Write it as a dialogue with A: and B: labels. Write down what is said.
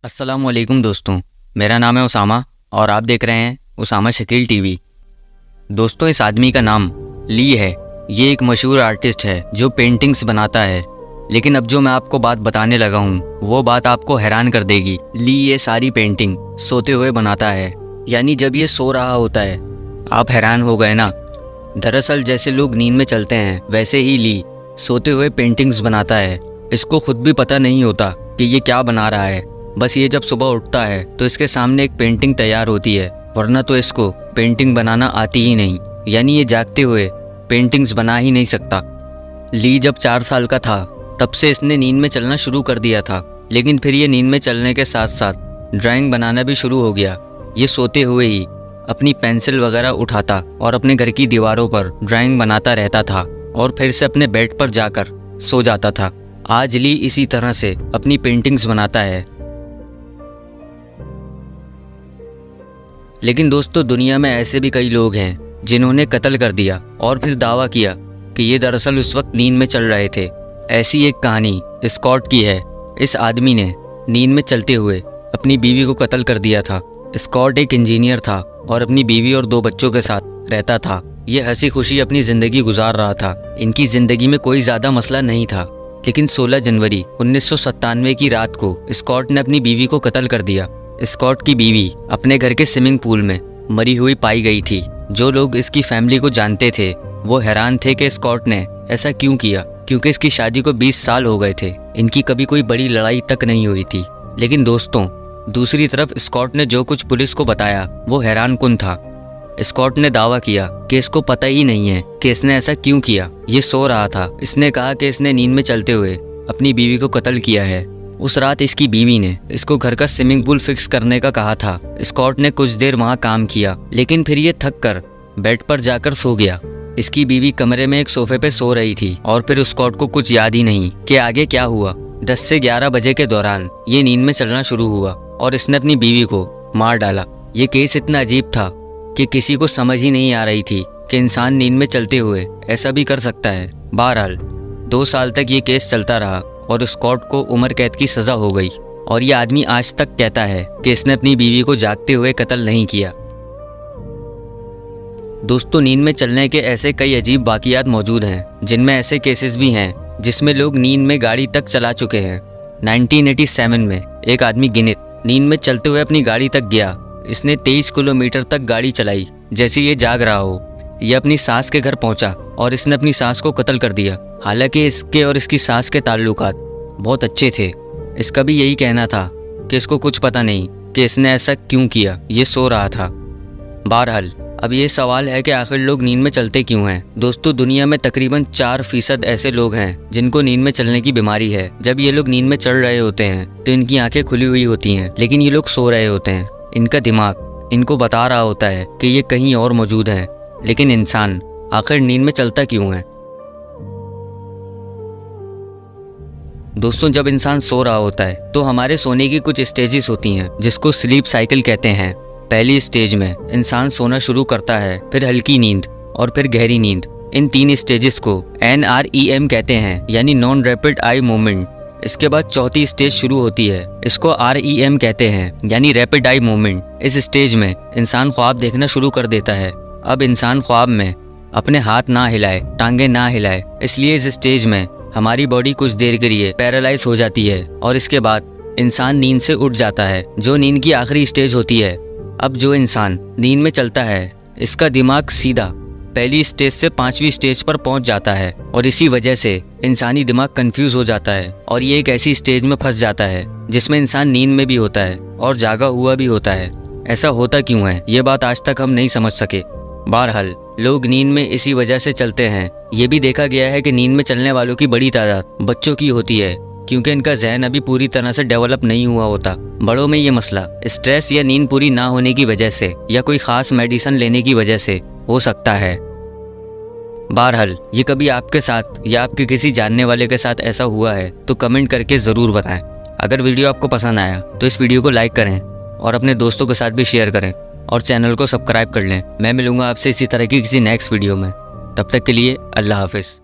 A: अस्सलामुअलैकुम दोस्तों, मेरा नाम है उसामा और आप देख रहे हैं उसामा शकील टीवी। दोस्तों, इस आदमी का नाम ली है। ये एक मशहूर आर्टिस्ट है जो पेंटिंग्स बनाता है। लेकिन अब जो मैं आपको बात बताने लगा हूँ वो बात आपको हैरान कर देगी। ली ये सारी पेंटिंग सोते हुए बनाता है, यानी जब ये सो रहा होता है। आप हैरान हो गए ना। दरअसल जैसे लोग नींद में चलते हैं वैसे ही ली सोते हुए पेंटिंग्स बनाता है। इसको खुद भी पता नहीं होता कि ये क्या बना रहा है। बस ये जब सुबह उठता है तो इसके सामने एक पेंटिंग तैयार होती है, वरना तो इसको पेंटिंग बनाना आती ही नहीं। यानी ये जागते हुए पेंटिंग्स बना ही नहीं सकता। ली जब 4 साल का था तब से इसने नींद में चलना शुरू कर दिया था, लेकिन फिर ये नींद में चलने के साथ साथ ड्राइंग बनाना भी शुरू हो गया। ये सोते हुए ही अपनी पेंसिल वगैरह उठाता और अपने घर की दीवारों पर ड्राइंग बनाता रहता था और फिर से अपने बेड पर जाकर सो जाता था। आज ली इसी तरह से अपनी पेंटिंग्स बनाता है। लेकिन दोस्तों, दुनिया में ऐसे भी कई लोग हैं जिन्होंने कत्ल कर दिया और फिर दावा किया कि ये दरअसल उस वक्त नींद में चल रहे थे। ऐसी एक कहानी स्कॉट की है। इस आदमी ने नींद में चलते हुए अपनी बीवी को कत्ल कर दिया था। स्कॉट एक इंजीनियर था और अपनी बीवी और 2 बच्चों के साथ रहता था। ये हंसी खुशी अपनी ज़िंदगी गुजार रहा था। इनकी ज़िंदगी में कोई ज़्यादा मसला नहीं था। लेकिन 16 जनवरी 1997 की रात को स्कॉट ने अपनी बीवी को कत्ल कर दिया। स्कॉट की बीवी अपने घर के स्विमिंग पूल में मरी हुई पाई गई थी। जो लोग इसकी फैमिली को जानते थे वो हैरान थे कि स्कॉट ने ऐसा क्यों किया, क्योंकि इसकी शादी को 20 साल हो गए थे। इनकी कभी कोई बड़ी लड़ाई तक नहीं हुई थी। लेकिन दोस्तों, दूसरी तरफ स्कॉट ने जो कुछ पुलिस को बताया वो हैरान कुन था। स्कॉट ने दावा किया कि इसको पता ही नहीं है कि इसने ऐसा क्यों किया। ये सो रहा था। इसने कहा कि इसने नींद में चलते हुए अपनी बीवी को कत्ल किया है। उस रात इसकी बीवी ने इसको घर का स्विमिंग पूल फिक्स करने का कहा था। स्कॉट ने कुछ देर वहाँ काम किया, लेकिन फिर ये थक कर बेड पर जाकर सो गया। इसकी बीवी कमरे में एक सोफे पे सो रही थी और फिर स्कॉट को कुछ याद ही नहीं कि आगे क्या हुआ। 10 से 11 बजे के दौरान ये नींद में चलना शुरू हुआ और इसने अपनी बीवी को मार डाला। ये केस इतना अजीब था कि किसी को समझ ही नहीं आ रही थी कि इंसान नींद में चलते हुए ऐसा भी कर सकता है। बहरहाल 2 साल तक ये केस चलता रहा और स्कॉट को उम्र कैद की सज़ा हो गई। और ये आदमी आज तक कहता है कि इसने अपनी बीवी को जागते हुए कत्ल नहीं किया। दोस्तों, नींद में चलने के ऐसे कई अजीब वाक़ियात मौजूद हैं, जिनमें ऐसे केसेस भी हैं जिसमें लोग नींद में गाड़ी तक चला चुके हैं। 1987 में एक आदमी गिनित नींद में चलते हुए अपनी गाड़ी तक गया। इसने 23 किलोमीटर तक गाड़ी चलाई। जैसे ये जाग रहा हो, यह अपनी सास के घर पहुंचा और इसने अपनी सास को कत्ल कर दिया। हालांकि इसके और इसकी सास के ताल्लुकात बहुत अच्छे थे। इसका भी यही कहना था कि इसको कुछ पता नहीं कि इसने ऐसा क्यों किया, ये सो रहा था। बहरहाल अब ये सवाल है कि आखिर लोग नींद में चलते क्यों हैं। दोस्तों, दुनिया में तकरीबन 4% ऐसे लोग हैं जिनको नींद में चलने की बीमारी है। जब ये लोग नींद में चल रहे होते हैं तो इनकी आंखें खुली हुई होती हैं, लेकिन ये लोग सो रहे होते हैं। इनका दिमाग इनको बता रहा होता है कि ये कहीं और मौजूद है। लेकिन इंसान आखिर नींद में चलता क्यों है? दोस्तों, जब इंसान सो रहा होता है तो हमारे सोने की कुछ स्टेजेस होती हैं जिसको स्लीप साइकिल कहते हैं। पहली स्टेज में इंसान सोना शुरू करता है, फिर हल्की नींद और फिर गहरी नींद। इन 3 स्टेजेस को NREM कहते हैं, यानी नॉन रैपिड आई मूवमेंट। इसके बाद चौथी स्टेज शुरू होती है। इसको REM कहते हैं, यानी रैपिड आई मूवमेंट। इस स्टेज में इंसान ख्वाब देखना शुरू कर देता है। अब इंसान ख्वाब में अपने हाथ ना हिलाए, टांगे ना हिलाए, इसलिए इस स्टेज में हमारी बॉडी कुछ देर के लिए पैरालाइज हो जाती है और इसके बाद इंसान नींद से उठ जाता है, जो नींद की आखिरी स्टेज होती है। अब जो इंसान नींद में चलता है इसका दिमाग सीधा पहली स्टेज से 5वीं स्टेज पर पहुंच जाता है और इसी वजह से इंसानी दिमाग कंफ्यूज हो जाता है और ये एक ऐसी स्टेज में फंस जाता है जिसमें इंसान नींद में भी होता है और जागा हुआ भी होता है। ऐसा होता क्यों है, ये बात आज तक हम नहीं समझ सके। बहरहाल लोग नींद में इसी वजह से चलते हैं। ये भी देखा गया है कि नींद में चलने वालों की बड़ी तादाद बच्चों की होती है, क्योंकि इनका जहन अभी पूरी तरह से डेवलप नहीं हुआ होता। बड़ों में ये मसला स्ट्रेस या नींद पूरी ना होने की वजह से या कोई ख़ास मेडिसिन लेने की वजह से हो सकता है। बहरहाल ये कभी आपके साथ या आपके किसी जानने वाले के साथ ऐसा हुआ है तो कमेंट करके ज़रूर बताएं। अगर वीडियो आपको पसंद आया तो इस वीडियो को लाइक करें और अपने दोस्तों के साथ भी शेयर करें और चैनल को सब्सक्राइब कर लें। मैं मिलूंगा आपसे इसी तरह की किसी नेक्स्ट वीडियो में। तब तक के लिए अल्लाह हाफिज़।